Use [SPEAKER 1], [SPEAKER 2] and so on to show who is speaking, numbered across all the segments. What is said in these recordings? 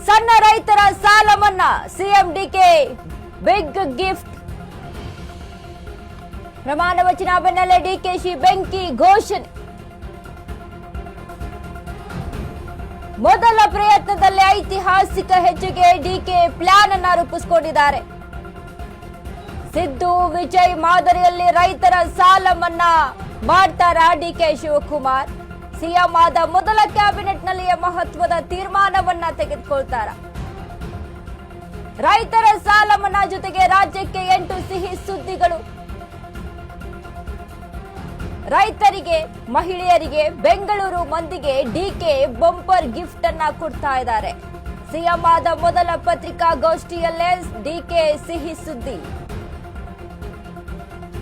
[SPEAKER 1] ಸಣ್ಣ ರೈತರ ಸಾಲ ಮನ್ನಾ ಸಿಎಂ ಡಿಕೆ ಬಿಗ್ ಗಿಫ್ಟ್. ಪ್ರಮಾಣ ವಚನ ಬೆನ್ನಲ್ಲೇ ಡಿಕೆಶಿ ಬೆಂಕಿ ಘೋಷಣೆ. ಮೊದಲ ಪ್ರಯತ್ನದಲ್ಲಿ ಐತಿಹಾಸಿಕ ಹೆಜ್ಜೆಗೆ ಡಿಕೆ ಪ್ಲಾನ್ ಅನ್ನ ರೂಪಿಸಿಕೊಂಡಿದ್ದಾರೆ. ಸಿದ್ದು ವಿಜಯ್ ಮಾದರಿಯಲ್ಲಿ ರೈತರ ಸಾಲ ಮನ್ನಾ ಮಾಡ್ತಾರ ಡಿಕೆ ಶಿವಕುಮಾರ್. ಸಿಎಂ ಆದ ಮೊದಲ ಕ್ಯಾಬಿನೆಟ್ನಲ್ಲಿಯೇ ಮಹತ್ವದ ತೀರ್ಮಾನವನ್ನ ತೆಗೆದುಕೊಳ್ತಾರ. ರೈತರ ಸಾಲ ಮನ್ನಾ ಜೊತೆಗೆ ರಾಜ್ಯಕ್ಕೆ 8 ಸಿಹಿ ಸುದ್ದಿಗಳು. ರೈತರಿಗೆ, ಮಹಿಳೆಯರಿಗೆ, ಬೆಂಗಳೂರು ಮಂದಿಗೆ ಡಿಕೆ ಬಂಪರ್ ಗಿಫ್ಟ್ ಅನ್ನ ಕೊಡ್ತಾ ಇದ್ದಾರೆ. ಸಿಎಂ ಆದ ಮೊದಲ ಪತ್ರಿಕಾಗೋಷ್ಠಿಯಲ್ಲೇ ಡಿಕೆ ಸಿಹಿ ಸುದ್ದಿ.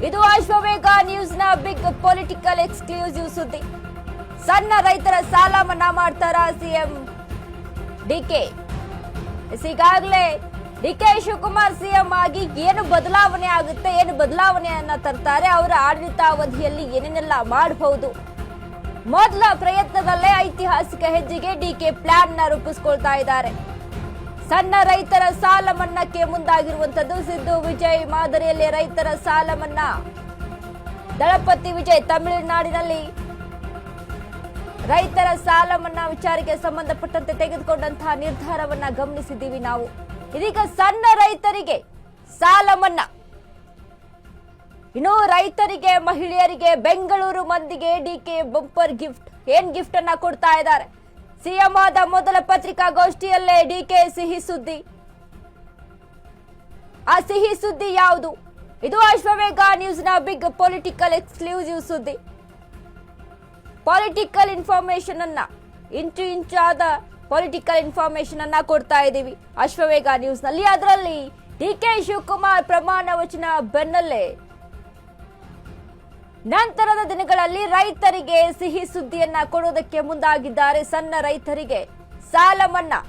[SPEAKER 1] ಇದು ಅಶ್ವವೇಗ ನ್ಯೂಸ್ನ ಬಿಗ್ ಪೊಲಿಟಿಕಲ್ ಎಕ್ಸ್ಕ್ಲೂಸಿವ್ ಸುದ್ದಿ. ಸಣ್ಣ ರೈತರ ಸಾಲ ಮನ್ನಾ ಮಾಡ್ತಾರ ಸಿಎಂ ಡಿಕೆ. ಈಗಾಗಲೇ ಡಿಕೆ ಶಿವಕುಮಾರ್ ಸಿಎಂ ಆಗಿ ಏನು ಬದಲಾವಣೆ ಆಗುತ್ತೆ, ಏನು ಬದಲಾವಣೆಯನ್ನ ತರ್ತಾರೆ, ಅವರ ಆಡಳಿತಾವಧಿಯಲ್ಲಿ ಏನೇನೆಲ್ಲ ಮಾಡಬಹುದು, ಮೊದಲ ಪ್ರಯತ್ನದಲ್ಲೇ ಐತಿಹಾಸಿಕ ಹೆಜ್ಜೆಗೆ ಡಿಕೆ ಪ್ಲಾನ್ ನ ರೂಪಿಸಿಕೊಳ್ತಾ ಇದ್ದಾರೆ. ಸಣ್ಣ ರೈತರ ಸಾಲ ಮನ್ನಾಕ್ಕೆ ಮುಂದಾಗಿರುವಂತದ್ದು. ಸಿದ್ದು ವಿಜಯ್ ಮಾದರಿಯಲ್ಲಿ ರೈತರ ಸಾಲ ಮನ್ನಾ. ದಳಪತಿ ವಿಜಯ್ ತಮಿಳುನಾಡಿನಲ್ಲಿ ರೈತರ ಸಾಲ ಮನ್ನಾ ವಿಚಾರಕ್ಕೆ ಸಂಬಂಧಪಟ್ಟಂತೆ ತೆಗೆದುಕೊಂಡಂತಹ ನಿರ್ಧಾರವನ್ನ ಗಮನಿಸಿದ್ದೀವಿ ನಾವು. ಇದೀಗ ಸಣ್ಣ ರೈತರಿಗೆ ಸಾಲ ಮನ್ನಾ. ಇನ್ನು ರೈತರಿಗೆ, ಮಹಿಳೆಯರಿಗೆ, ಬೆಂಗಳೂರು ಮಂದಿಗೆ ಡಿಕೆ ಬಂಪರ್ ಗಿಫ್ಟ್. ಏನ್ ಗಿಫ್ಟ್ ಅನ್ನ ಕೊಡ್ತಾ ಇದ್ದಾರೆ? ಸಿಎಂ ಆದ ಮೊದಲ ಪತ್ರಿಕಾಗೋಷ್ಠಿಯಲ್ಲೇ ಡಿಕೆ ಸಿಹಿ ಸುದ್ದಿ. ಆ ಸಿಹಿ ಸುದ್ದಿ ಯಾವುದು? ಇದು ಅಶ್ವವೇಗ ನ್ಯೂಸ್ನ ಬಿಗ್ ಪೊಲಿಟಿಕಲ್ ಎಕ್ಸ್ಕ್ಲೂಸಿವ್ ಸುದ್ದಿ. ಪೊಲಿಟಿಕಲ್ ಇನ್ಫಾರ್ಮೇಶನ್ ಅನ್ನ ಇಂಚಾದ ಪೊಲಿಟಿಕಲ್ ಇನ್ಫಾರ್ಮೇಶನ್ ಅನ್ನ ಕೊಡ್ತಾ ಇದ್ದೀವಿ ಅಶ್ವವೇಗ ನ್ಯೂಸ್ ನಲ್ಲಿ. ಅದರಲ್ಲಿ ಡಿಕೆ ಶಿವಕುಮಾರ್ ಪ್ರಮಾಣ ವಚನ ಬೆನ್ನಲ್ಲೇ ನಂತರದ ದಿನಗಳಲ್ಲಿ ರೈತರಿಗೆ ಸಿಹಿ ಸುದ್ದಿಯನ್ನ ಕೊಡೋದಕ್ಕೆ ಮುಂದಾಗಿದ್ದಾರೆ. ಸಣ್ಣ ರೈತರಿಗೆ ಸಾಲ ಮನ್ನಾ.